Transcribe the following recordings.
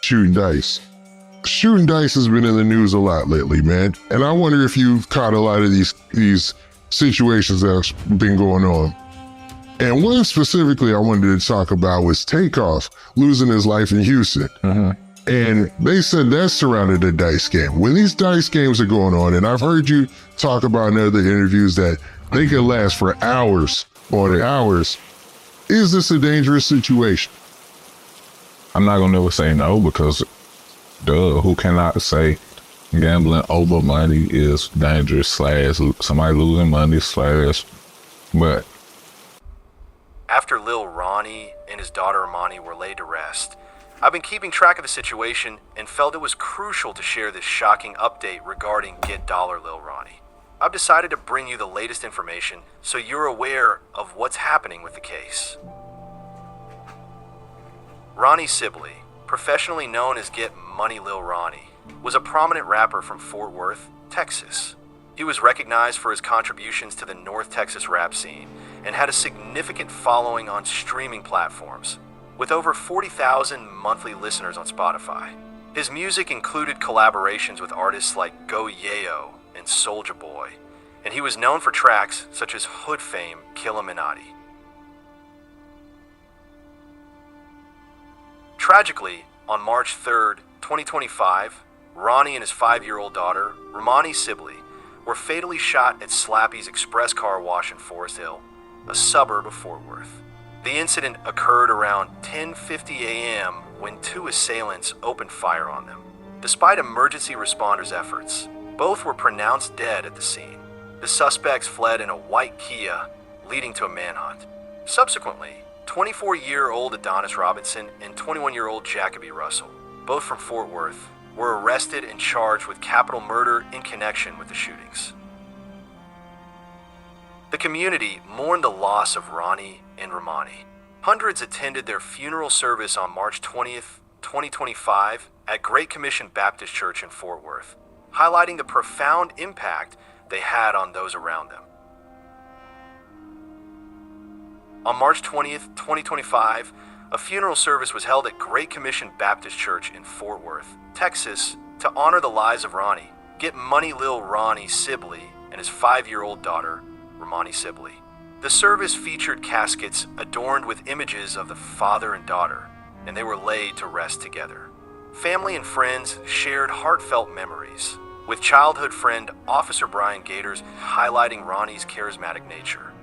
shooting dice. Shooting dice has been in the news a lot lately, man. And I wonder if you've caught a lot of these situations that's been going on. And one specifically I wanted to talk about was Takeoff losing his life in Houston. And they said that surrounded a dice game. When these dice games are going on, and I've heard you talk about in other interviews that they can last for hours on hours, is this a dangerous situation? I'm not gonna never say no, because who cannot say gambling over money is dangerous / somebody losing money / but after Lil Ronnie and his daughter Imani were laid to rest, I've been keeping track of the situation and felt it was crucial to share this shocking update regarding Get Dollar Lil Ronnie. I've decided to bring you the latest information so you're aware of what's happening with the case. Ronnie Sibley, professionally known as Get Money Lil Ronnie, was a prominent rapper from Fort Worth, Texas. He was recognized for his contributions to the North Texas rap scene and had a significant following on streaming platforms, with over 40,000 monthly listeners on Spotify. His music included collaborations with artists like Go Yayo and Soulja Boy, and he was known for tracks such as Hood fame Killuminati. Tragically, on March 3rd, 2025, Ronnie and his 5-year-old daughter, Romani Sibley, were fatally shot at Slappy's Express Car Wash in Forest Hill, a suburb of Fort Worth. The incident occurred around 10:50 a.m. when 2 assailants opened fire on them. Despite emergency responders' efforts, both were pronounced dead at the scene. The suspects fled in a white Kia, leading to a manhunt. Subsequently, 24-year-old Adonis Robinson and 21-year-old Jacoby Russell, both from Fort Worth, were arrested and charged with capital murder in connection with the shootings. The community mourned the loss of Ronnie and Romani. Hundreds attended their funeral service on March 20th, 2025 at Great Commission Baptist Church in Fort Worth, highlighting the profound impact they had on those around them. On March 20th, 2025, a funeral service was held at Great Commission Baptist Church in Fort Worth, Texas, to honor the lives of Ronnie, Get Money Lil Ronnie Sibley, and his 5-year-old daughter, Romani Sibley. The service featured caskets adorned with images of the father and daughter, and they were laid to rest together. Family and friends shared heartfelt memories, with childhood friend Officer Brian Gators highlighting Ronnie's charismatic nature.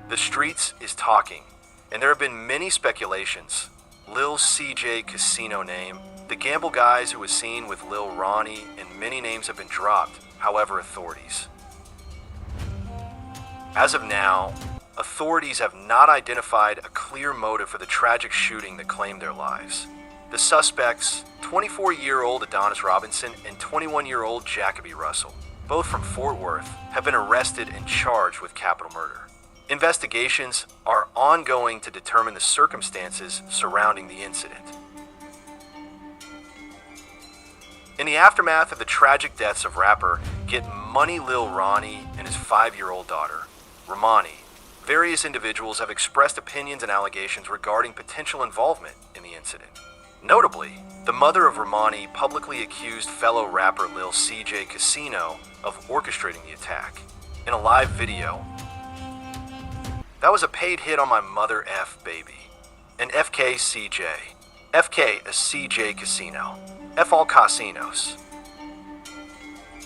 The streets is talking, and there have been many speculations. Lil CJ Kasino name, the gamble guys who was seen with Lil Ronnie, and many names have been dropped, however, authorities. As of now, authorities have not identified a clear motive for the tragic shooting that claimed their lives. The suspects, 24-year-old Adonis Robinson and 21-year-old Jacoby Russell, both from Fort Worth, have been arrested and charged with capital murder. Investigations are ongoing to determine the circumstances surrounding the incident. In the aftermath of the tragic deaths of rapper Get Money Lil Ronnie and his 5-year-old daughter, Romani, various individuals have expressed opinions and allegations regarding potential involvement in the incident. Notably, the mother of Romani publicly accused fellow rapper Lil CJ Kasino of orchestrating the attack. In a live video, "That was a paid hit on my mother F baby. And FK CJ. FK a CJ Kasino. F all casinos.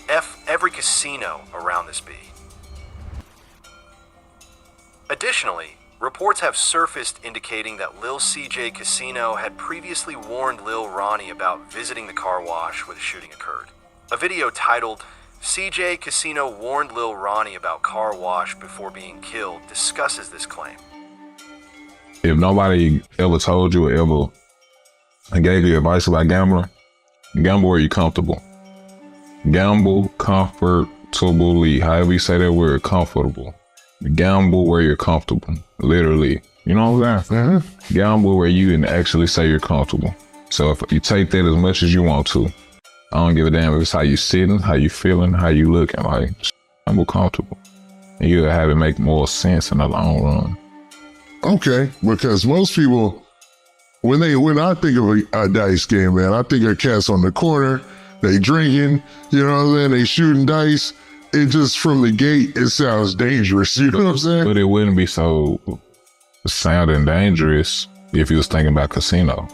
F every casino around this B." Additionally, reports have surfaced indicating that Lil CJ Kasino had previously warned Lil Ronnie about visiting the car wash where the shooting occurred. A video titled "CJ Kasino warned Lil Ronnie about car wash before being killed" discusses this claim. if nobody ever told you or ever gave you advice about gambling, gamble where you're comfortable. Gamble comfortably, however you say that word, comfortable. Gamble where you're comfortable, literally. You know what I'm saying? Mm-hmm. Gamble where you can actually say you're comfortable. So if you take that as much as you want to, I don't give a damn if it's how you sitting, how you feeling, how you looking, like, gamble comfortable. And you'll have it make more sense in the long run. Okay, because most people When I think of a dice game, man, I think of cats on the corner, they drinking, you know what I'm saying? They shooting dice. It just from the gate, it sounds dangerous. You know what I'm saying? But it wouldn't be so sounding dangerous if you was thinking about casino.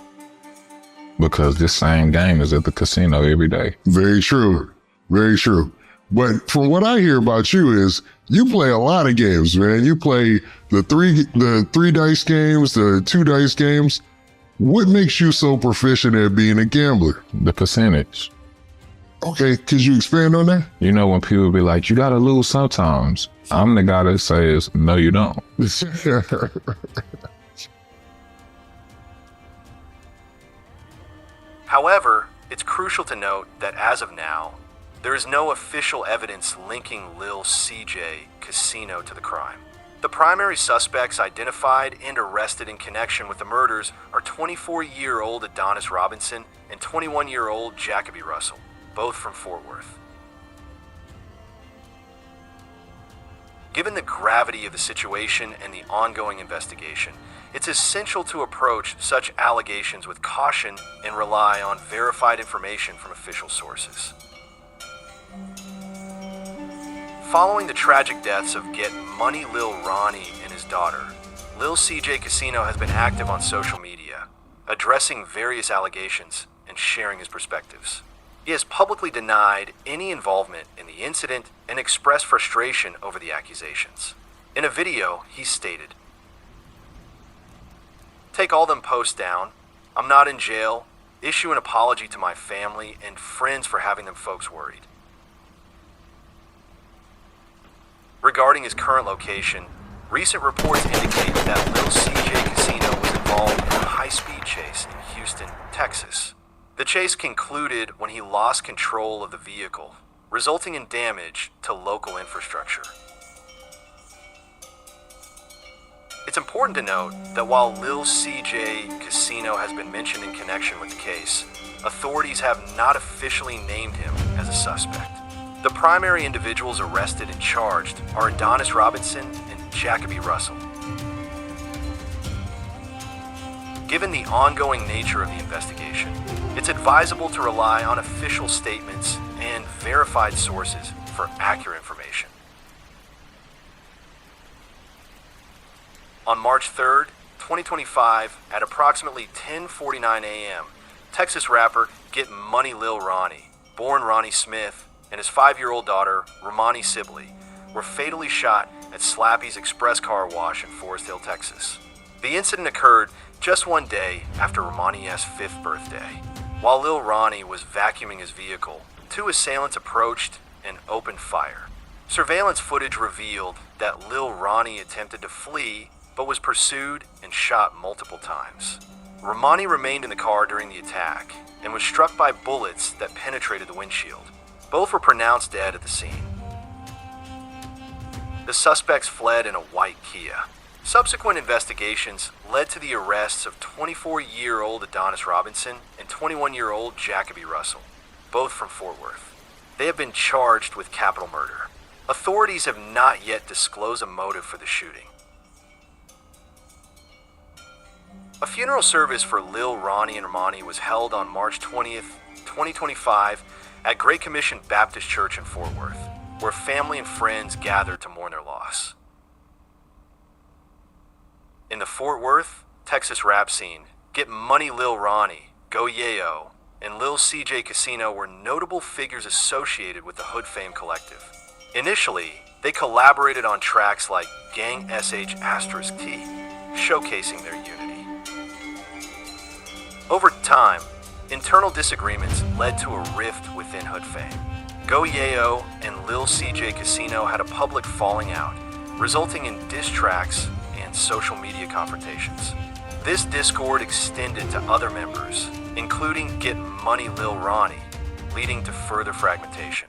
Because this same game is at the casino every day. Very true. Very true. But from what I hear about you is you play a lot of games, man. You play the three dice games, the 2 dice games. What makes you so proficient at being a gambler? The percentage. Okay, could you expand on that? You know, when people be like, you gotta lose sometimes, I'm the guy that says, no, you don't. However, it's crucial to note that as of now, there is no official evidence linking Lil CJ Kasino to the crime. The primary suspects identified and arrested in connection with the murders are 24-year-old Adonis Robinson and 21-year-old Jacoby Russell, both from Fort Worth. Given the gravity of the situation and the ongoing investigation, it's essential to approach such allegations with caution and rely on verified information from official sources. Following the tragic deaths of Get Money Lil Ronnie and his daughter, Lil CJ Kasino has been active on social media, addressing various allegations and sharing his perspectives. He has publicly denied any involvement in the incident and expressed frustration over the accusations. In a video, he stated, "Take all them posts down. I'm not in jail. Issue an apology to my family and friends for having them folks worried." Regarding his current location, recent reports indicate that Lil CJ Kasino was involved in a high-speed chase in Houston, Texas. The chase concluded when he lost control of the vehicle, resulting in damage to local infrastructure. It's important to note that while Lil CJ Kasino has been mentioned in connection with the case, authorities have not officially named him as a suspect. The primary individuals arrested and charged are Adonis Robinson and Jacoby Russell. Given the ongoing nature of the investigation, it's advisable to rely on official statements and verified sources for accurate information. On March 3rd, 2025, at approximately 10:49 a.m., Texas rapper Get Money Lil Ronnie, born Ronnie Smith, and his 5-year-old daughter, Romani Sibley, were fatally shot at Slappy's Express Car Wash in Forest Hill, Texas. The incident occurred just one day after Romani's 5th birthday. While Lil Ronnie was vacuuming his vehicle, 2 assailants approached and opened fire. Surveillance footage revealed that Lil Ronnie attempted to flee but was pursued and shot multiple times. Romani remained in the car during the attack and was struck by bullets that penetrated the windshield. Both were pronounced dead at the scene. The suspects fled in a white Kia. Subsequent investigations led to the arrests of 24-year-old Adonis Robinson and 21-year-old Jacoby Russell, both from Fort Worth. They have been charged with capital murder. Authorities have not yet disclosed a motive for the shooting. A funeral service for Lil Ronnie and Romani was held on March 20th, 2025 at Great Commission Baptist Church in Fort Worth, where family and friends gathered to mourn their loss. In the Fort Worth, Texas rap scene, Get Money Lil Ronnie, Go Yayo, and Lil CJ Kasino were notable figures associated with the Hood Fame Collective. Initially, they collaborated on tracks like Gang SH*T, showcasing their unity. Over time, internal disagreements led to a rift within Hood Fame. Go Yayo and Lil CJ Kasino had a public falling out, resulting in diss tracks and social media confrontations. This discord extended to other members, including Get Money Lil Ronnie, leading to further fragmentation.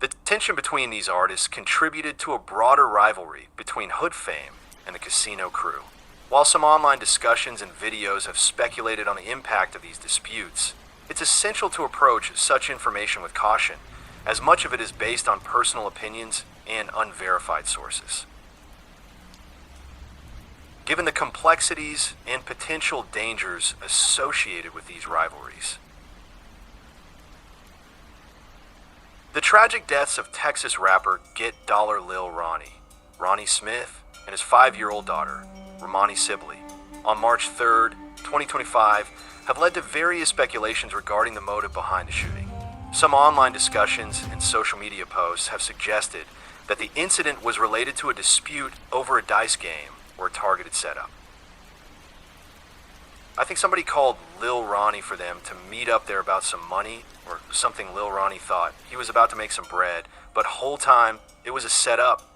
The tension between these artists contributed to a broader rivalry between Hood Fame and the Kasino crew. While some online discussions and videos have speculated on the impact of these disputes, it's essential to approach such information with caution, as much of it is based on personal opinions and unverified sources. given the complexities and potential dangers associated with these rivalries. The tragic deaths of Texas rapper Get Dollar Lil Ronnie, Ronnie Smith, and his 5-year-old daughter, Romani Sibley, on March 3rd, 2025, have led to various speculations regarding the motive behind the shooting. Some online discussions and social media posts have suggested that the incident was related to a dispute over a dice game or a targeted setup. I think somebody called Lil Ronnie for them to meet up there about some money or something. Lil Ronnie thought he was about to make some bread, but whole time it was a setup.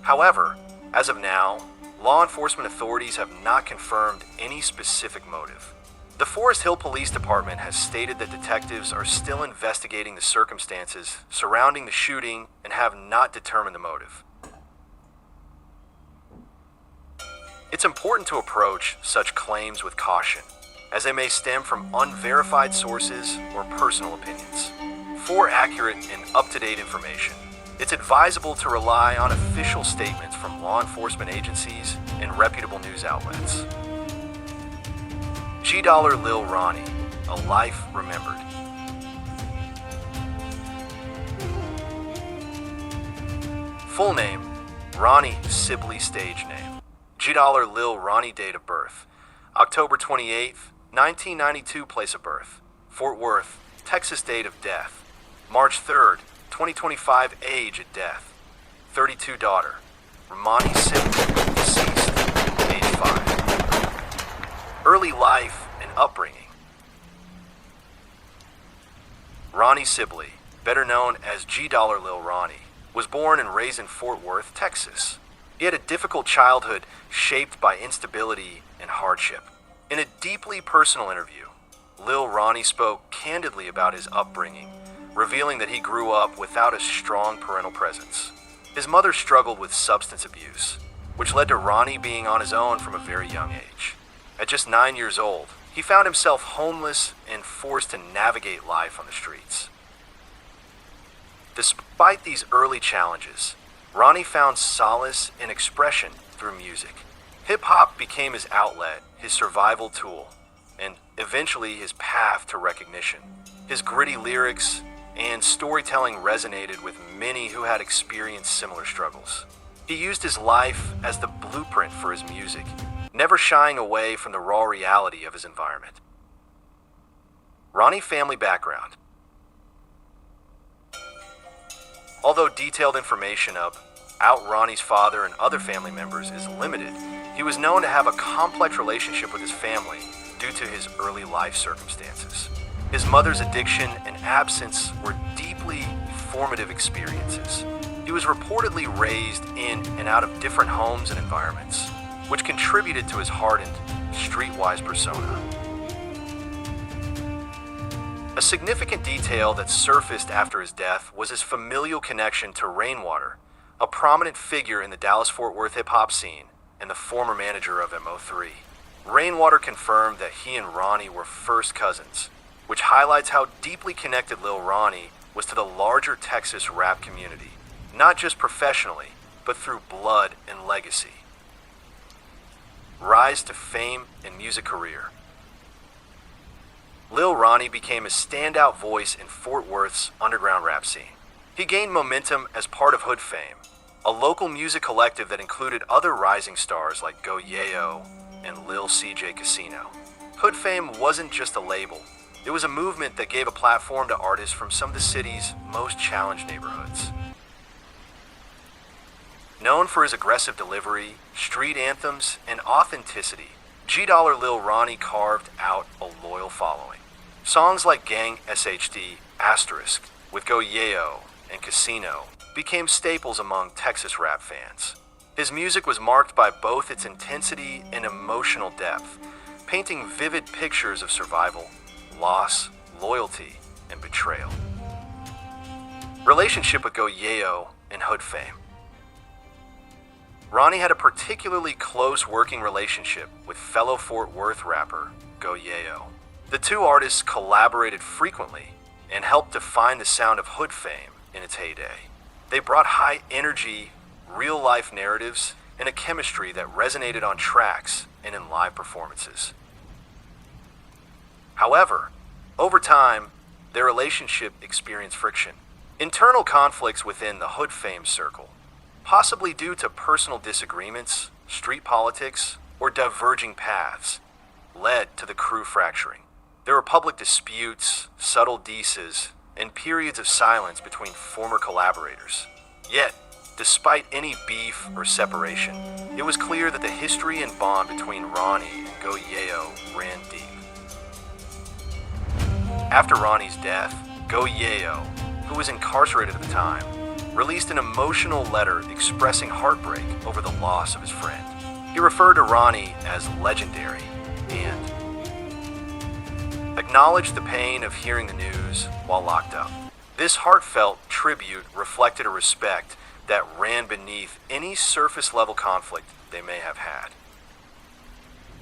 However, as of now, law enforcement authorities have not confirmed any specific motive. The Forest Hill Police Department has stated that detectives are still investigating the circumstances surrounding the shooting and have not determined the motive. It's important to approach such claims with caution, as they may stem from unverified sources or personal opinions. For accurate and up-to-date information, it's advisable to rely on official statements from law enforcement agencies and reputable news outlets. G Dollar Lil Ronnie, a life remembered. Full name, Ronnie Sibley stage name. G Dollar Lil Ronnie date of birth, October 28th, 1992 place of birth, Fort Worth, Texas date of death, March 3rd, 2025 age at death, 32 daughter, Romani Sibley, deceased, age 5. Early life and upbringing. Ronnie Sibley, better known as G Dollar Lil Ronnie, was born and raised in Fort Worth, Texas. He had a difficult childhood shaped by instability and hardship. In a deeply personal interview, Lil Ronnie spoke candidly about his upbringing, revealing that he grew up without a strong parental presence. His mother struggled with substance abuse, which led to Ronnie being on his own from a very young age. At just 9 years old, he found himself homeless and forced to navigate life on the streets. Despite these early challenges, Ronnie found solace and expression through music. Hip-hop became his outlet, his survival tool, and eventually his path to recognition. His gritty lyrics and storytelling resonated with many who had experienced similar struggles. He used his life as the blueprint for his music, never shying away from the raw reality of his environment. Ronnie family background. Although detailed information about Ronnie's father and other family members is limited, he was known to have a complex relationship with his family due to his early life circumstances. His mother's addiction and absence were deeply formative experiences. He was reportedly raised in and out of different homes and environments, which contributed to his hardened, streetwise persona. A significant detail that surfaced after his death was his familial connection to Rainwater, a prominent figure in the Dallas-Fort Worth hip-hop scene and the former manager of MO3. Rainwater confirmed that he and Ronnie were first cousins, which highlights how deeply connected Lil Ronnie was to the larger Texas rap community, not just professionally, but through blood and legacy. Rise to fame and music career. Lil Ronnie became a standout voice in Fort Worth's underground rap scene. He gained momentum as part of Hood Fame, a local music collective that included other rising stars like Go Yayo and Lil CJ Kasino. Hood Fame wasn't just a label, it was a movement that gave a platform to artists from some of the city's most challenged neighborhoods. Known for his aggressive delivery, street anthems, and authenticity, G Dollar Lil Ronnie carved out a loyal following. Songs like Gang SHD, Asterisk, with Go Yayo and Kasino became staples among Texas rap fans. His music was marked by both its intensity and emotional depth, painting vivid pictures of survival, loss, loyalty, and betrayal. Relationship with Go Yayo and Hood Fame. Ronnie had a particularly close working relationship with fellow Fort Worth rapper Go Yayo. The two artists collaborated frequently and helped define the sound of Hood Fame in its heyday. They brought high energy, real-life narratives and a chemistry that resonated on tracks and in live performances. However, over time, their relationship experienced friction. Internal conflicts within the Hood Fame circle, possibly due to personal disagreements, street politics, or diverging paths, led to the crew fracturing. There were public disputes, subtle dices, and periods of silence between former collaborators. Yet, despite any beef or separation, it was clear that the history and bond between Ronnie and Go Yayo ran deep. After Ronnie's death, Go Yayo, who was incarcerated at the time, released an emotional letter expressing heartbreak over the loss of his friend. He referred to Ronnie as legendary and acknowledged the pain of hearing the news while locked up. This heartfelt tribute reflected a respect that ran beneath any surface-level conflict they may have had.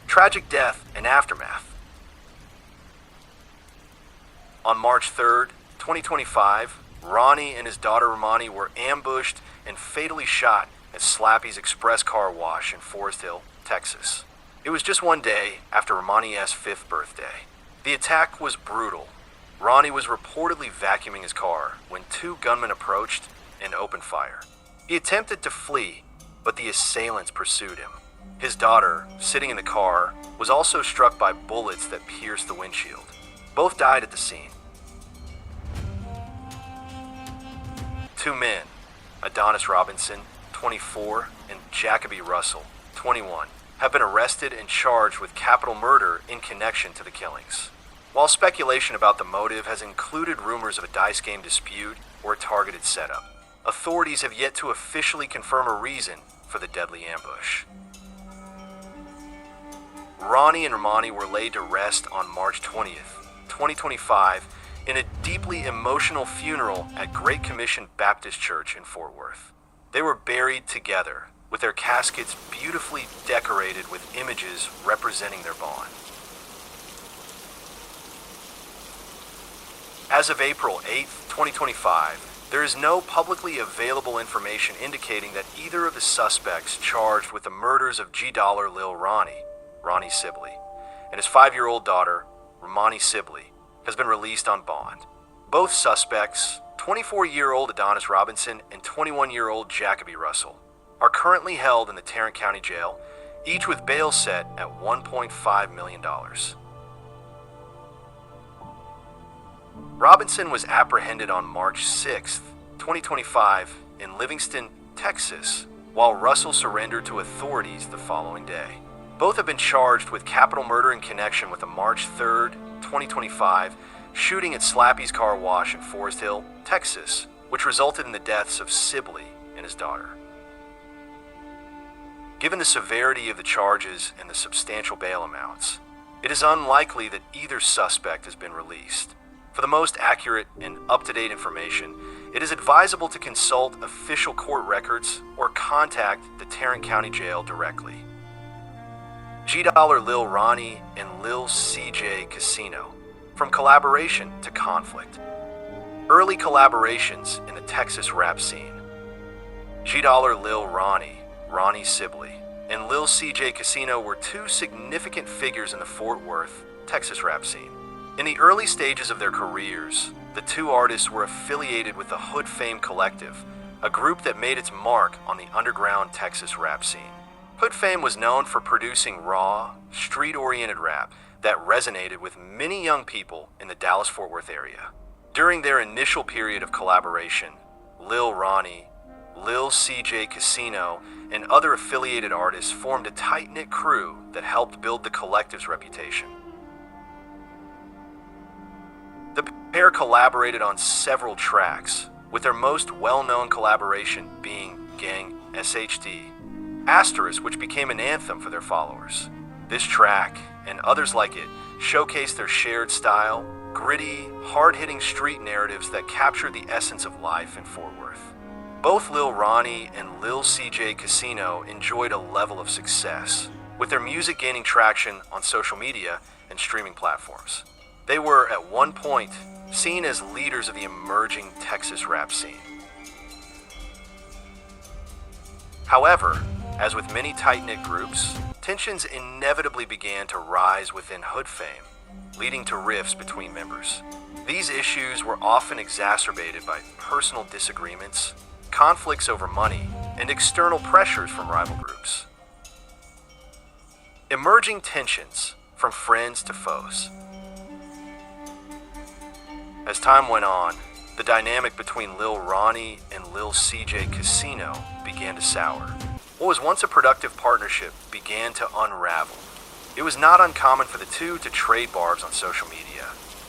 Tragic death and aftermath. On March 3rd, 2025, Ronnie and his daughter Romani were ambushed and fatally shot at Slappy's Express Car Wash in Forest Hill, Texas. It was just one day after Romani's 5th birthday. The attack was brutal. Ronnie was reportedly vacuuming his car when 2 gunmen approached and opened fire. He attempted to flee, but the assailants pursued him. His daughter, sitting in the car, was also struck by bullets that pierced the windshield. Both died at the scene. 2 men, Adonis Robinson, 24, and Jacoby Russell, 21, have been arrested and charged with capital murder in connection to the killings. While speculation about the motive has included rumors of a dice game dispute or a targeted setup, authorities have yet to officially confirm a reason for the deadly ambush. Ronnie and Romani were laid to rest on March 20th, 2025, in a deeply emotional funeral at Great Commission Baptist Church in Fort Worth. They were buried together, with their caskets beautifully decorated with images representing their bond. As of April 8th, 2025, there is no publicly available information indicating that either of the suspects charged with the murders of G-Dollar Lil Ronnie, Ronnie Sibley, and his 5-year-old daughter, Romani Sibley, has been released on bond. Both suspects, 24-year-old Adonis Robinson and 21-year-old Jacoby Russell, are currently held in the Tarrant County Jail, each with bail set at $1.5 million. Robinson was apprehended on March 6th, 2025, in Livingston, Texas, while Russell surrendered to authorities the following day. Both have been charged with capital murder in connection with the March 3rd, 2025, shooting at Slappy's Car Wash in Forest Hill, Texas, which resulted in the deaths of Sibley and his daughter. Given the severity of the charges and the substantial bail amounts, it is unlikely that either suspect has been released. For the most accurate and up-to-date information, it is advisable to consult official court records or contact the Tarrant County Jail directly. G-Dollar Lil Ronnie and Lil CJ Kasino, from collaboration to conflict. Early collaborations in the Texas rap scene. G-Dollar Lil Ronnie, Ronnie Sibley, and Lil CJ Kasino were 2 significant figures in the Fort Worth, Texas rap scene. In the early stages of their careers, the 2 artists were affiliated with the Hood Fame Collective, a group that made its mark on the underground Texas rap scene. Hood Fame was known for producing raw, street-oriented rap that resonated with many young people in the Dallas-Fort Worth area. During their initial period of collaboration, Lil Ronnie, Lil CJ Kasino, and other affiliated artists formed a tight-knit crew that helped build the collective's reputation. The pair collaborated on several tracks, with their most well-known collaboration being Gang SHD, Asterisk, which became an anthem for their followers. This track, and others like it, showcase their shared style, gritty, hard-hitting street narratives that capture the essence of life in Fort Worth. Both Lil Ronnie and Lil CJ Kasino enjoyed a level of success, with their music gaining traction on social media and streaming platforms. They were, at one point, seen as leaders of the emerging Texas rap scene. However, As with many tight-knit groups, tensions inevitably began to rise within hood fame, leading to rifts between members. These issues were often exacerbated by personal disagreements, conflicts over money, and external pressures from rival groups. Emerging tensions from friends to foes. As time went on, the dynamic between Lil Ronnie and Lil CJ Kasino began to sour. What was once a productive partnership began to unravel. It was not uncommon for the two to trade barbs on social media,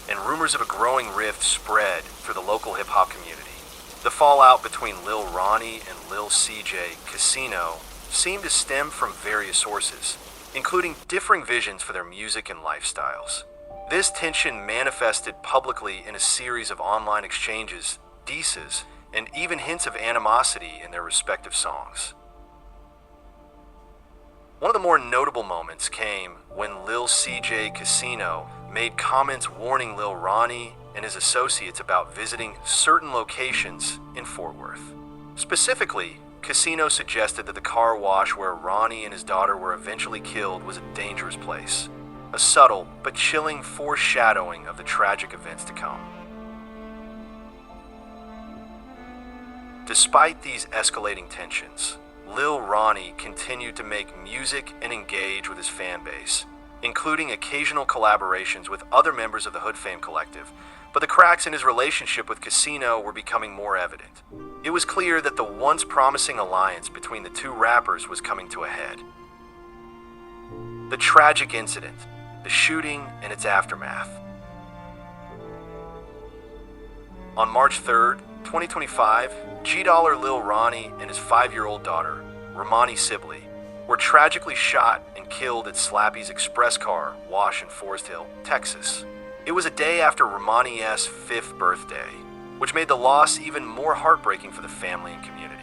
and rumors of a growing rift spread through the local hip-hop community. The fallout between Lil Ronnie and Lil CJ Kasino seemed to stem from various sources, including differing visions for their music and lifestyles. This tension manifested publicly in a series of online exchanges, disses, and even hints of animosity in their respective songs. One of the more notable moments came when Lil CJ Kasino made comments warning Lil Ronnie and his associates about visiting certain locations in Fort Worth. Specifically, Kasino suggested that the car wash where Ronnie and his daughter were eventually killed was a dangerous place, a subtle but chilling foreshadowing of the tragic events to come. Despite these escalating tensions, Lil Ronnie continued to make music and engage with his fan base, including occasional collaborations with other members of the Hood Fame Collective, but the cracks in his relationship with Kasino were becoming more evident. It was clear that the once promising alliance between the two rappers was coming to a head. The tragic incident, the shooting and its aftermath. On March 3rd, 2025, G-Dollar Lil Ronnie and his 5-year-old daughter, Romani Sibley, were tragically shot and killed at Slappy's Express Car Wash in Forest Hill, Texas. It was a day after Romani's 5th birthday, which made the loss even more heartbreaking for the family and community.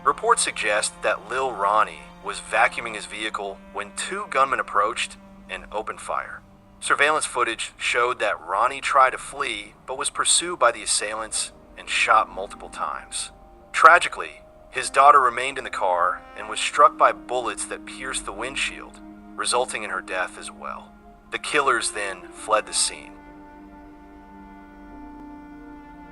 Reports suggest that Lil Ronnie was vacuuming his vehicle when two gunmen approached and opened fire. Surveillance footage showed that Ronnie tried to flee but was pursued by the assailants and shot multiple times. Tragically, his daughter remained in the car and was struck by bullets that pierced the windshield, resulting in her death as well. The killers then fled the scene.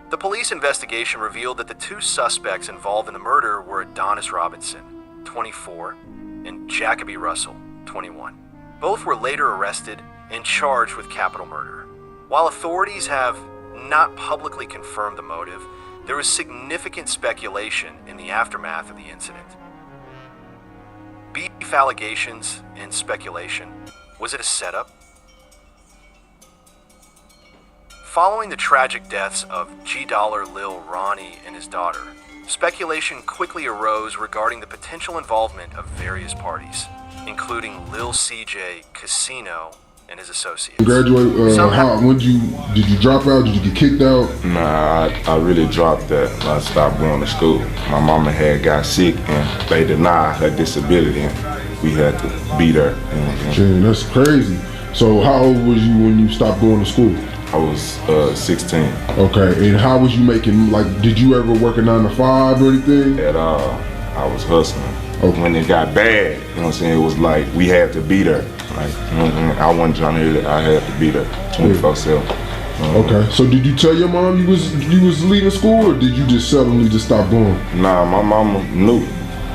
The police investigation revealed that the two suspects involved in the murder were Adonis Robinson, 24, and Jacoby Russell, 21. Both were later arrested and charged with capital murder. While authorities have not publicly confirmed the motive, there was significant speculation in the aftermath of the incident. Beef allegations and speculation. Was it a setup? Following the tragic deaths of G-Dollar Lil Ronnie and his daughter, speculation quickly arose regarding the potential involvement of various parties, including Lil CJ Kasino and his associates. Graduate, did you drop out? Did you get kicked out? Nah, I really dropped that. I stopped going to school. My mama had got sick and they denied her disability and we had to beat her. Dang, that's crazy. So how old was you when you stopped going to school? I was 16. Okay, and how was you making, did you ever work a 9 to 5 or anything? At all. I was hustling. Okay. When it got bad, you know what I'm saying, it was like we had to beat her. Like, you know what I mean? I wasn't trying to hear that. I had to beat her 24/7. Okay, so did you tell your mom you was leaving school, or did you just suddenly just stop going? Nah, my mama knew.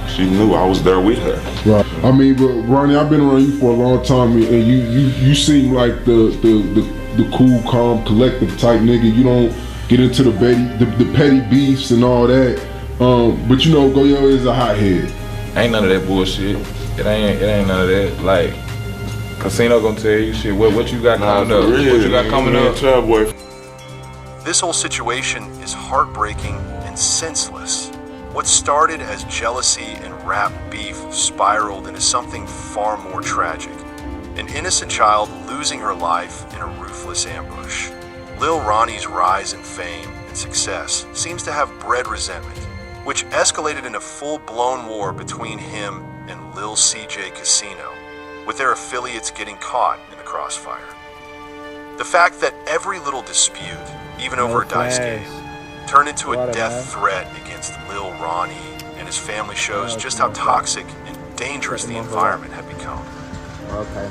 She knew I was there with her. Right. I mean, but Ronnie, I've been around you for a long time, and you seem like the cool, calm, collective type nigga. You don't get into the petty beefs and all that. But you know, Goyo is a hothead. Ain't none of that bullshit. It ain't none of that. Like, Kasino gonna tell you shit. What you got coming up? What you got coming up? This whole situation is heartbreaking and senseless. What started as jealousy and rap beef spiraled into something far more tragic. An innocent child losing her life in a ruthless ambush. Lil Ronnie's rise in fame and success seems to have bred resentment, which escalated in a full-blown war between him and Lil CJ Kasino, with their affiliates getting caught in the crossfire. The fact that every little dispute, even over a dice game, turned into a death threat against Lil Ronnie and his his family shows just how toxic and dangerous the environment had become. Okay.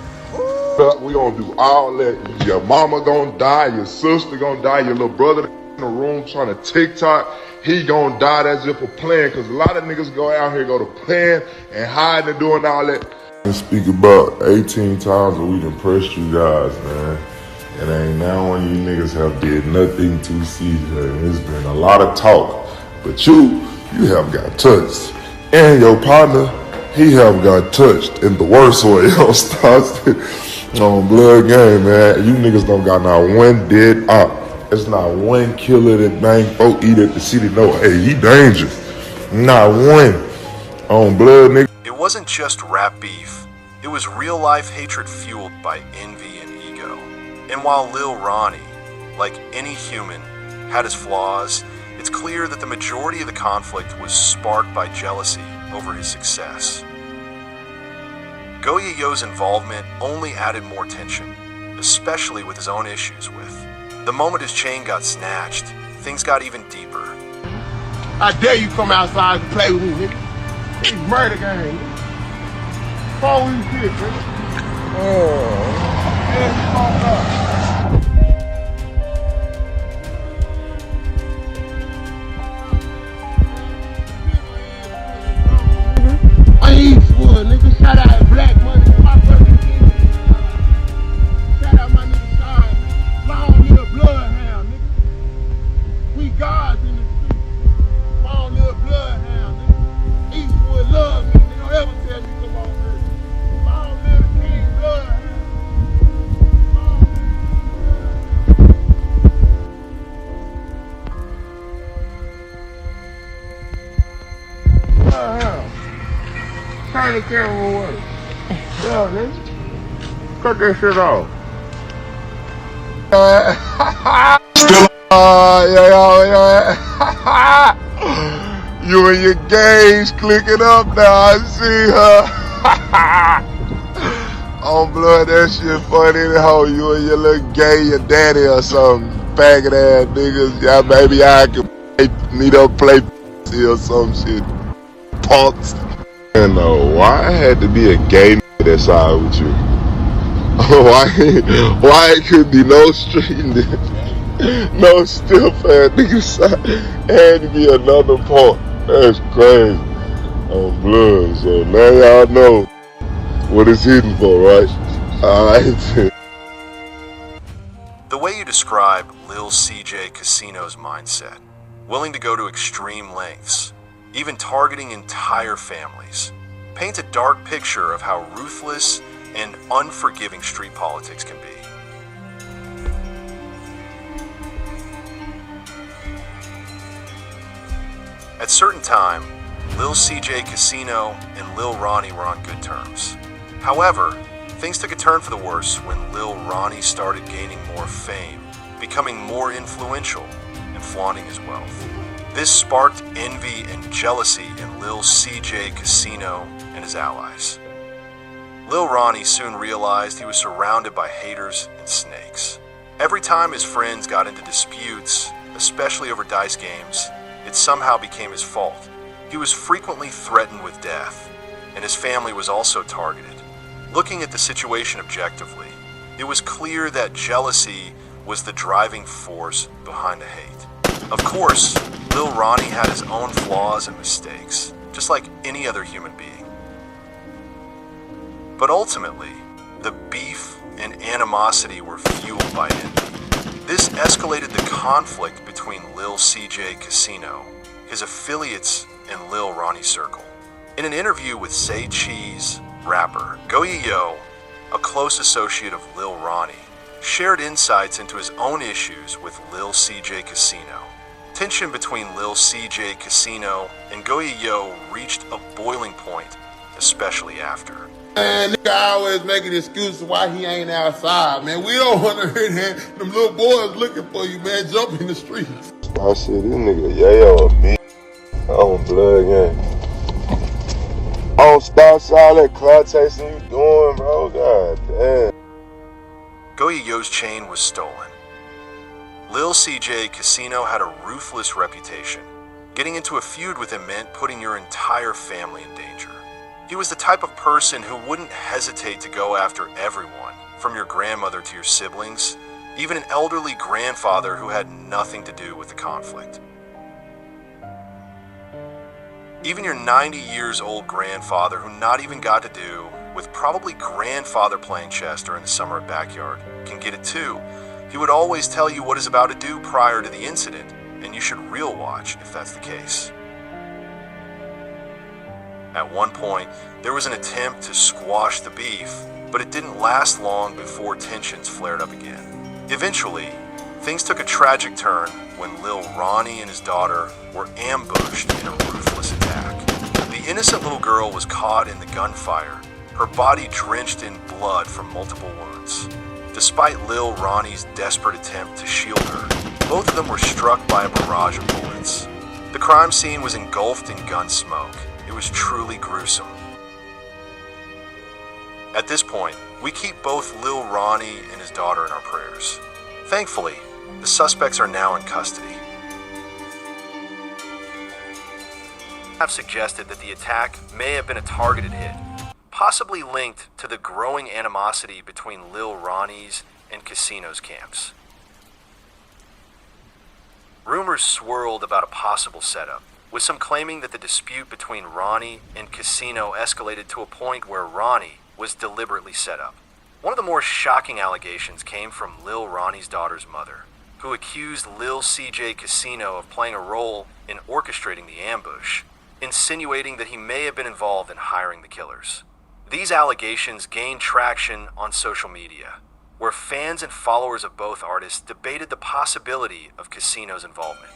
We gonna do all that. Your mama gonna die, your sister gonna die, your little brother in the room trying to TikTok, he gonna die. That's just for playing, cause a lot of niggas go out here, go to playing and hiding and doing all that. I speak about 18 times a week impressed you guys, man. And ain't now one of you niggas have did nothing to CJ. It's been a lot of talk, but you have got touched. And your partner, he have got touched in the worst way. On blood game, man. You niggas don't got not one dead op. It's not one killer that bang folk eat at the city. No, hey, he dangerous. Not one. On blood, nigga. It wasn't just rap beef. It was real-life hatred fueled by envy and ego. And while Lil Ronnie, like any human, had his flaws, it's clear that the majority of the conflict was sparked by jealousy over his success. Goyayo's involvement only added more tension, especially with his own issues with. The moment his chain got snatched, things got even deeper. I dare you come outside and play with me, nigga. It's murder game, nigga. Phone you shit, nigga. I ain't sure, nigga. Shout out Black Money, my brother. Shout out my nigga Sean. Long live Bloodhound, nigga. We gods in the street. Long live Bloodhound, nigga. Eastwood love me, nigga. Don't ever tell me come on, nigga. Long live King Bloodhound. Long live Bloodhound. Turn the camera away. Yeah, nigga. Cut that shit off. You and your gays clicking up now. I see her. On blood, that shit funny as hell. You and your little gay, your daddy or something. Faggot ass niggas. Yeah, maybe I can meet up, play or some shit. Punks. And why I had to be a gay nigga that side with you? Why it could be no street nigga, no stiff ass nigga side, had to be another part. That's crazy. On blood, so now y'all know what it's hitting for, right? Alright. The way you describe Lil CJ Kasino's mindset, willing to go to extreme lengths, even targeting entire families, paints a dark picture of how ruthless and unforgiving street politics can be. At certain time, Lil CJ Kasino and Lil Ronnie were on good terms. However, things took a turn for the worse when Lil Ronnie started gaining more fame, becoming more influential, and flaunting his wealth. This sparked envy and jealousy in Lil CJ Kasino and his allies. Lil Ronnie soon realized he was surrounded by haters and snakes. Every time his friends got into disputes, especially over dice games, it somehow became his fault. He was frequently threatened with death, and his family was also targeted. Looking at the situation objectively, it was clear that jealousy was the driving force behind the hate. Of course, Lil Ronnie had his own flaws and mistakes, just like any other human being. But ultimately, the beef and animosity were fueled by envy. This escalated the conflict between Lil CJ Kasino, his affiliates, and Lil Ronnie Circle. In an interview with Say Cheese rapper Goyayo, a close associate of Lil Ronnie, shared insights into his own issues with Lil CJ Kasino. Tension between Lil CJ Kasino and Goyayo reached a boiling point, especially after. Man, nigga always making excuses why he ain't outside, man. We don't want to hear that. Them little boys looking for you, man. Jump in the streets. I said, this nigga yayo a bitch. On blood game. On stop all that cloud chasing you doing, bro. God damn. Goyayo's chain was stolen. Lil CJ Kasino had a ruthless reputation, Getting into a feud with him meant putting your entire family in danger. He was the type of person who wouldn't hesitate to go after everyone, from your grandmother to your siblings, even an elderly grandfather who had nothing to do with the conflict. Even your 90 years old grandfather who not even got to do with probably grandfather playing chess during the summer backyard can get it too. He would always tell you what he's about to do prior to the incident, and you should real watch if that's the case. At one point, there was an attempt to squash the beef, but it didn't last long before tensions flared up again. Eventually, things took a tragic turn when Lil Ronnie and his daughter were ambushed in a ruthless attack. The innocent little girl was caught in the gunfire, her body drenched in blood from multiple wounds. Despite Lil Ronnie's desperate attempt to shield her, both of them were struck by a barrage of bullets. The crime scene was engulfed in gun smoke. It was truly gruesome. At this point, we keep both Lil Ronnie and his daughter in our prayers. Thankfully, the suspects are now in custody. Have suggested that the attack may have been a targeted hit, possibly linked to the growing animosity between Lil Ronnie's and Kasino's camps. Rumors swirled about a possible setup, with some claiming that the dispute between Ronnie and Kasino escalated to a point where Ronnie was deliberately set up. One of the more shocking allegations came from Lil Ronnie's daughter's mother, who accused Lil CJ Kasino of playing a role in orchestrating the ambush, insinuating that he may have been involved in hiring the killers. These allegations gained traction on social media, where fans and followers of both artists debated the possibility of Kasino's involvement.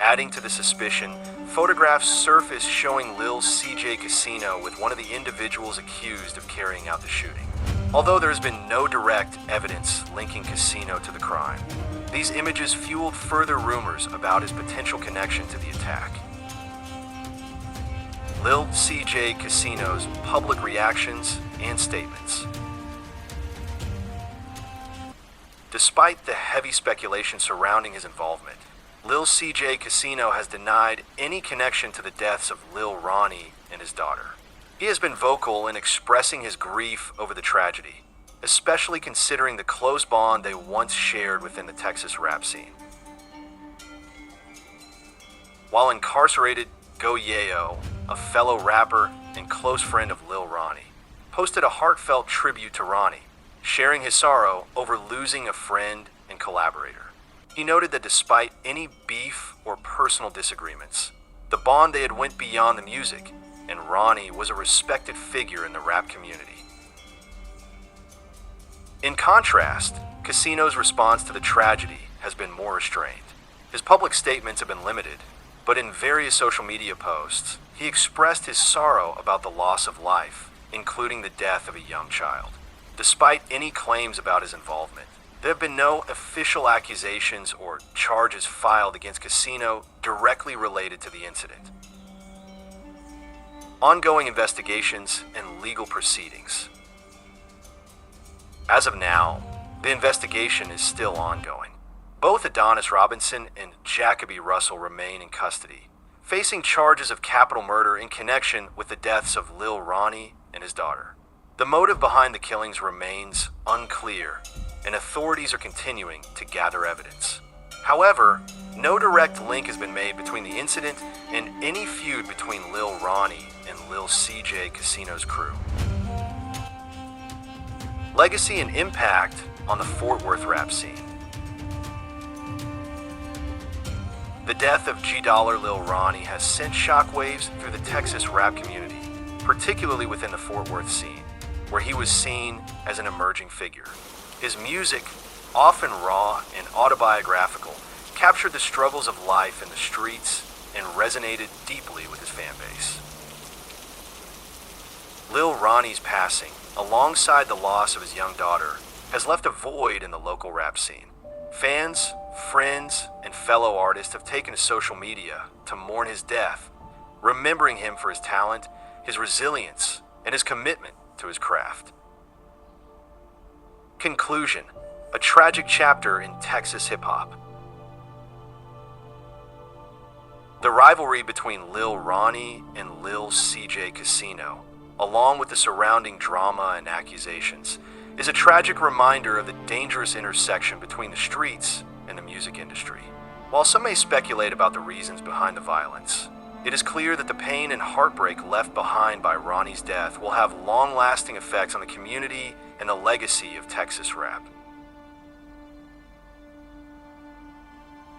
Adding to the suspicion, photographs surfaced showing Lil CJ Kasino with one of the individuals accused of carrying out the shooting. Although there has been no direct evidence linking Kasino to the crime, these images fueled further rumors about his potential connection to the attack. Lil CJ Kasino's public reactions and statements. Despite the heavy speculation surrounding his involvement, Lil CJ Kasino has denied any connection to the deaths of Lil Ronnie and his daughter. He has been vocal in expressing his grief over the tragedy, especially considering the close bond they once shared within the Texas rap scene. While incarcerated, Go Yayo, a fellow rapper and close friend of Lil Ronnie, posted a heartfelt tribute to Ronnie, sharing his sorrow over losing a friend and collaborator. He noted that despite any beef or personal disagreements, the bond they had went beyond the music, and Ronnie was a respected figure in the rap community. In contrast, Kasino's response to the tragedy has been more restrained. His public statements have been limited, but in various social media posts, he expressed his sorrow about the loss of life, including the death of a young child. Despite any claims about his involvement, there have been no official accusations or charges filed against Kasino directly related to the incident. Ongoing investigations and legal proceedings. As of now, the investigation is still ongoing. Both Adonis Robinson and Jacoby Russell remain in custody, facing charges of capital murder in connection with the deaths of Lil Ronnie and his daughter. The motive behind the killings remains unclear, and authorities are continuing to gather evidence. However, no direct link has been made between the incident and any feud between Lil Ronnie and Lil CJ Kasino's crew. Legacy and impact on the Fort Worth rap scene. The death of G Dollar Lil Ronnie has sent shockwaves through the Texas rap community, particularly within the Fort Worth scene, where he was seen as an emerging figure. His music, often raw and autobiographical, captured the struggles of life in the streets and resonated deeply with his fan base. Lil Ronnie's passing, alongside the loss of his young daughter, has left a void in the local rap scene. Fans, friends, and fellow artists have taken to social media to mourn his death, remembering him for his talent, his resilience, and his commitment to his craft. Conclusion: a tragic chapter in Texas hip-hop. The rivalry between Lil Ronnie and Lil Kasino, along with the surrounding drama and accusations, is a tragic reminder of the dangerous intersection between the streets and the music industry. While some may speculate about the reasons behind the violence, it is clear that the pain and heartbreak left behind by Ronnie's death will have long-lasting effects on the community and the legacy of Texas rap.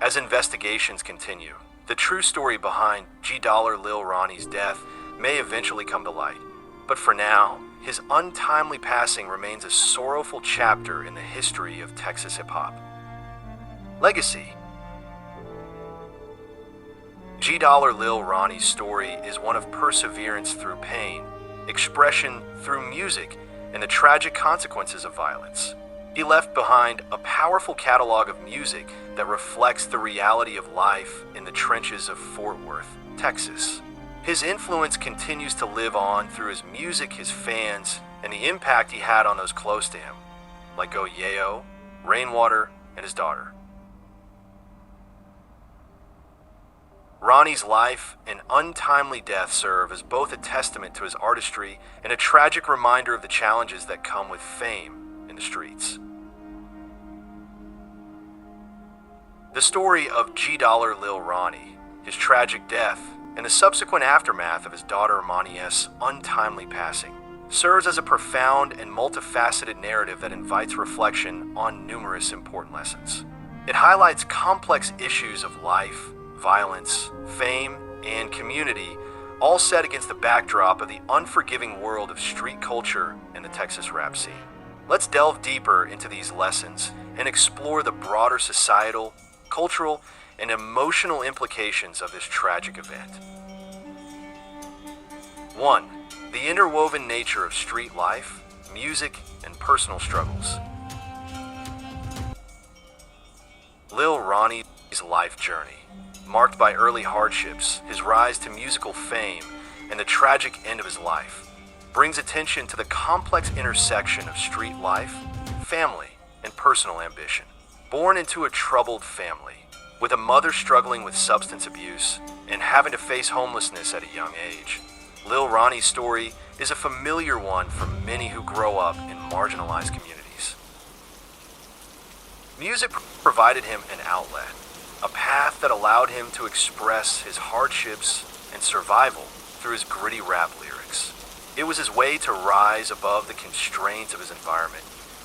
As investigations continue, the true story behind Lil Ronnie's death may eventually come to light. But for now, his untimely passing remains a sorrowful chapter in the history of Texas hip-hop. Legacy. Lil Ronnie's story is one of perseverance through pain, expression through music, and the tragic consequences of violence. He left behind a powerful catalog of music that reflects the reality of life in the trenches of Fort Worth, Texas. His influence continues to live on through his music, his fans, and the impact he had on those close to him, like Go Yayo, Rainwater, and his daughter. Ronnie's life and untimely death serve as both a testament to his artistry and a tragic reminder of the challenges that come with fame in the streets. The story of Lil Ronnie, his tragic death, and the subsequent aftermath of his daughter Monia's untimely passing serves as a profound and multifaceted narrative that invites reflection on numerous important lessons. It highlights complex issues of life, violence, fame, and community, all set against the backdrop of the unforgiving world of street culture and the Texas rap scene. Let's delve deeper into these lessons and explore the broader societal, cultural, and emotional implications of this tragic event. 1. The interwoven nature of street life, music, and personal struggles. Lil Ronnie's life journey, marked by early hardships, his rise to musical fame, and the tragic end of his life, brings attention to the complex intersection of street life, family, and personal ambition. Born into a troubled family, with a mother struggling with substance abuse and having to face homelessness at a young age, Lil Ronnie's story is a familiar one for many who grow up in marginalized communities. Music provided him an outlet, a path that allowed him to express his hardships and survival through his gritty rap lyrics. It was his way to rise above the constraints of his environment,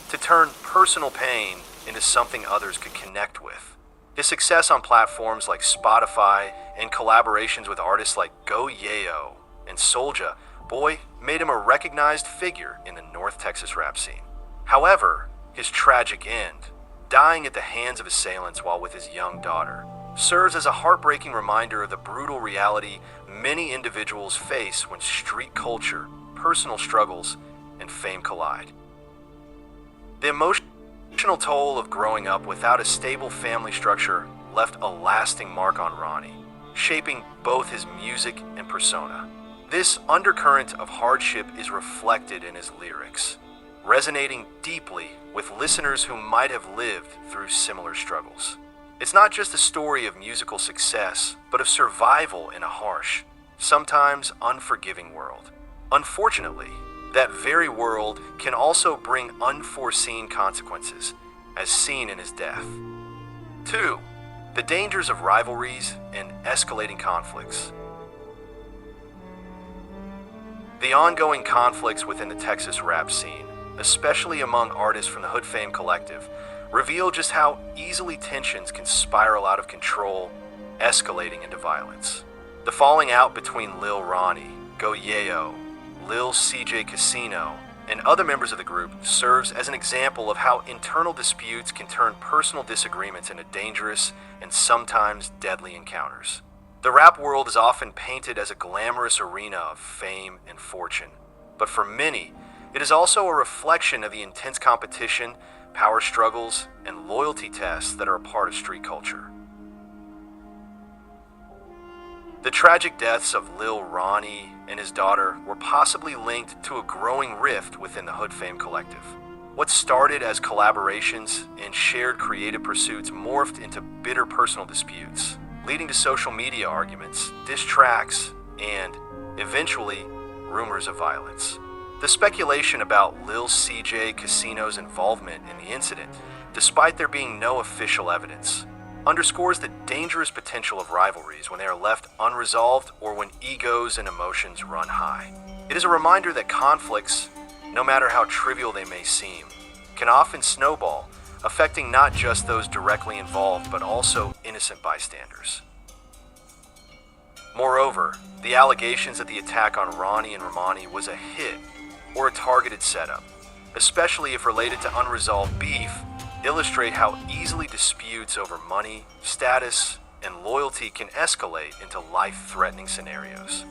to turn personal pain into something others could connect with. His success on platforms like Spotify and collaborations with artists like Go Yayo and Soulja Boy made him a recognized figure in the North Texas rap scene. However, his tragic end, dying at the hands of assailants while with his young daughter, serves as a heartbreaking reminder of the brutal reality many individuals face when street culture, personal struggles, and fame collide. The emotional toll of growing up without a stable family structure left a lasting mark on Ronnie, shaping both his music and persona. This undercurrent of hardship is reflected in his lyrics, resonating deeply with listeners who might have lived through similar struggles. It's not just a story of musical success, but of survival in a harsh, sometimes unforgiving world. Unfortunately, that very world can also bring unforeseen consequences, as seen in his death. 2. The dangers of rivalries and escalating conflicts. The ongoing conflicts within the Texas rap scene, especially among artists from the Hood Fame Collective, reveal just how easily tensions can spiral out of control, escalating into violence. The falling out between Lil Ronnie, Go Yayo, Lil Kasino, and other members of the group serves as an example of how internal disputes can turn personal disagreements into dangerous and sometimes deadly encounters. The rap world is often painted as a glamorous arena of fame and fortune, but for many, it is also a reflection of the intense competition, power struggles, and loyalty tests that are a part of street culture. The tragic deaths of Lil Ronnie and his daughter were possibly linked to a growing rift within the Hood Fame Collective. What started as collaborations and shared creative pursuits morphed into bitter personal disputes, leading to social media arguments, diss tracks, and, eventually, rumors of violence. The speculation about Lil CJ Kasino's involvement in the incident, despite there being no official evidence, underscores the dangerous potential of rivalries when they are left unresolved or when egos and emotions run high. It is a reminder that conflicts, no matter how trivial they may seem, can often snowball, affecting not just those directly involved but also innocent bystanders. Moreover, the allegations that the attack on Ronnie and Romani was a hit or a targeted setup, especially if related to unresolved beef, illustrate how easily disputes over money, status, and loyalty can escalate into life-threatening scenarios.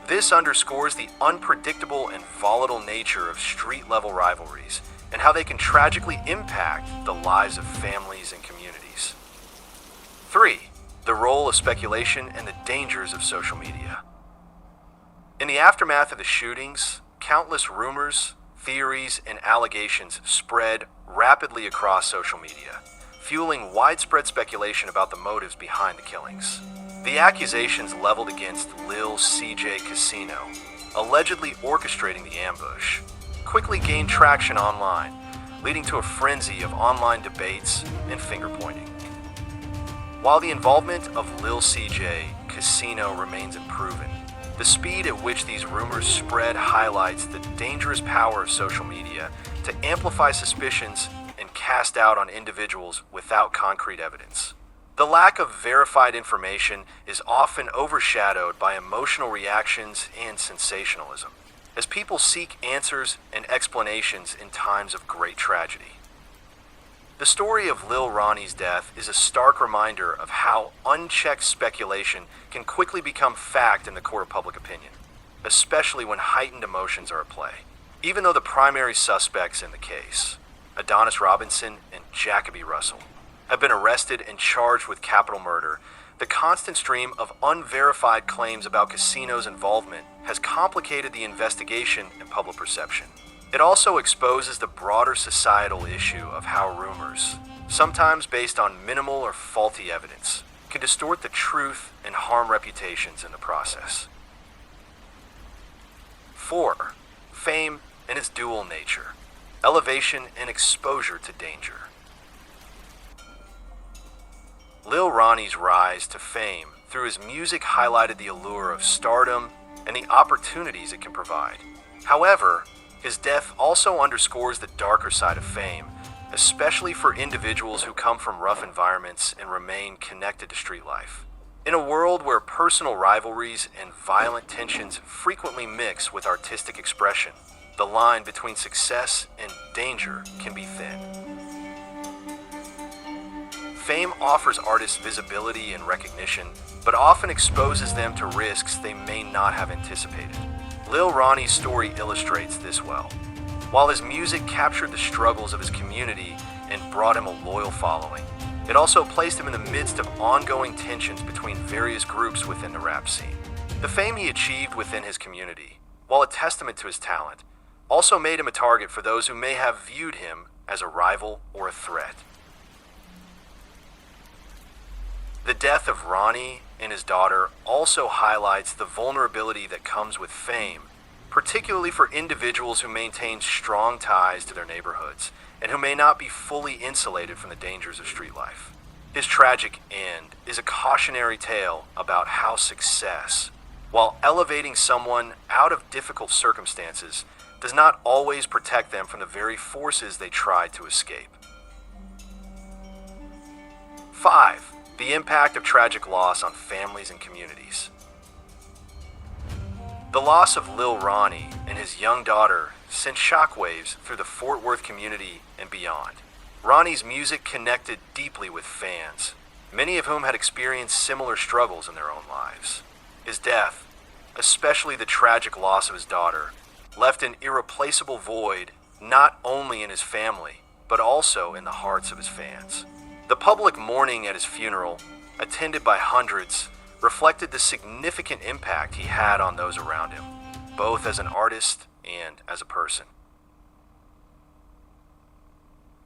This underscores the unpredictable and volatile nature of street-level rivalries and how they can tragically impact the lives of families and communities. 3. The role of speculation and the dangers of social media. In the aftermath of the shootings, countless rumors, theories, and allegations spread rapidly across social media, fueling widespread speculation about the motives behind the killings. The accusations leveled against Lil CJ Kasino, allegedly orchestrating the ambush, quickly gained traction online, leading to a frenzy of online debates and finger-pointing. While the involvement of Lil CJ Kasino remains unproven, the speed at which these rumors spread highlights the dangerous power of social media to amplify suspicions and cast doubt on individuals without concrete evidence. The lack of verified information is often overshadowed by emotional reactions and sensationalism, as people seek answers and explanations in times of great tragedy. The story of Lil Ronnie's death is a stark reminder of how unchecked speculation can quickly become fact in the court of public opinion, especially when heightened emotions are at play. Even though the primary suspects in the case, Adonis Robinson and Jacoby Russell, have been arrested and charged with capital murder, the constant stream of unverified claims about Kasino's involvement has complicated the investigation and public perception. It also exposes the broader societal issue of how rumors, sometimes based on minimal or faulty evidence, can distort the truth and harm reputations in the process. 4. Fame and its dual nature. Elevation and exposure to danger. Lil Ronnie's rise to fame through his music highlighted the allure of stardom and the opportunities it can provide. However, his death also underscores the darker side of fame, especially for individuals who come from rough environments and remain connected to street life. In a world where personal rivalries and violent tensions frequently mix with artistic expression, the line between success and danger can be thin. Fame offers artists visibility and recognition, but often exposes them to risks they may not have anticipated. Lil Ronnie's story illustrates this well. While his music captured the struggles of his community and brought him a loyal following, it also placed him in the midst of ongoing tensions between various groups within the rap scene. The fame he achieved within his community, while a testament to his talent, also made him a target for those who may have viewed him as a rival or a threat. The death of Ronnie and his daughter also highlights the vulnerability that comes with fame, particularly for individuals who maintain strong ties to their neighborhoods and who may not be fully insulated from the dangers of street life. His tragic end is a cautionary tale about how success, while elevating someone out of difficult circumstances, does not always protect them from the very forces they tried to escape. 5. The impact of tragic loss on families and communities. The loss of Lil Ronnie and his young daughter sent shockwaves through the Fort Worth community and beyond. Ronnie's music connected deeply with fans, many of whom had experienced similar struggles in their own lives. His death, especially the tragic loss of his daughter, left an irreplaceable void not only in his family, but also in the hearts of his fans. The public mourning at his funeral, attended by hundreds, reflected the significant impact he had on those around him, both as an artist and as a person.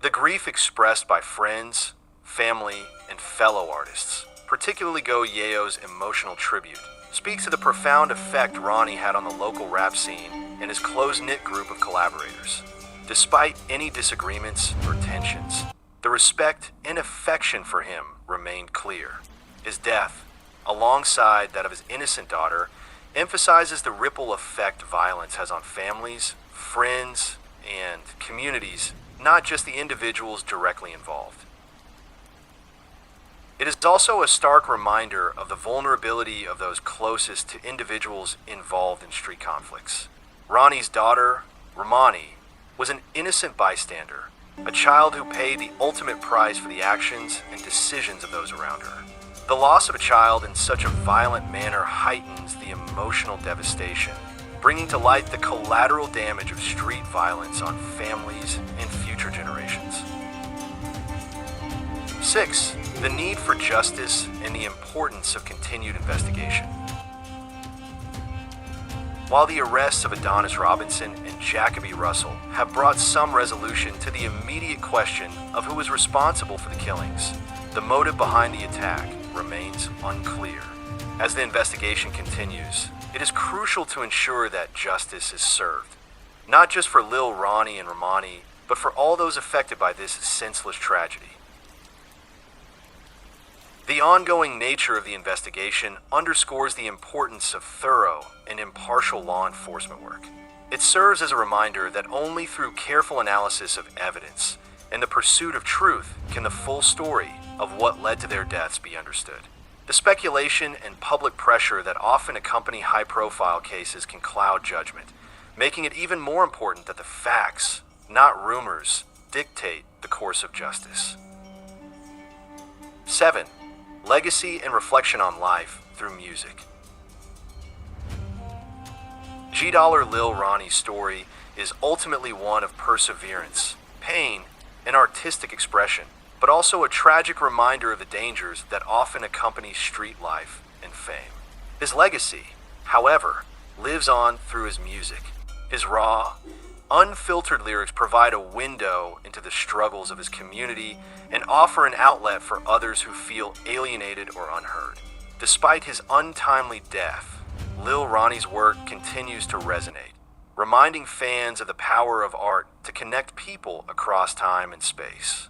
The grief expressed by friends, family, and fellow artists particularly Go Yayo's emotional tribute, speaks to the profound effect Ronnie had on the local rap scene and his close-knit group of collaborators. Despite any disagreements or tensions, the respect and affection for him remained clear. His death, alongside that of his innocent daughter, emphasizes the ripple effect violence has on families, friends, and communities, not just the individuals directly involved. It is also a stark reminder of the vulnerability of those closest to individuals involved in street conflicts. Ronnie's daughter, Romani, was an innocent bystander, a child who paid the ultimate price for the actions and decisions of those around her. The loss of a child in such a violent manner heightens the emotional devastation, bringing to light the collateral damage of street violence on families and future generations. 6. The need for justice and the importance of continued investigation. While the arrests of Adonis Robinson and Jacoby Russell have brought some resolution to the immediate question of who was responsible for the killings, the motive behind the attack remains unclear. As the investigation continues, it is crucial to ensure that justice is served, not just for Lil Ronnie and Romani, but for all those affected by this senseless tragedy. The ongoing nature of the investigation underscores the importance of thorough and impartial law enforcement work. It serves as a reminder that only through careful analysis of evidence and the pursuit of truth can the full story of what led to their deaths be understood. The speculation and public pressure that often accompany high-profile cases can cloud judgment, making it even more important that the facts, not rumors, dictate the course of justice. 7. Legacy and reflection on life through music. Lil Ronnie's story is ultimately one of perseverance, pain, and artistic expression, but also a tragic reminder of the dangers that often accompany street life and fame. His legacy, however, lives on through his music. His raw, unfiltered lyrics provide a window into the struggles of his community and offer an outlet for others who feel alienated or unheard. Despite his untimely death, Lil Ronnie's work continues to resonate, reminding fans of the power of art to connect people across time and space.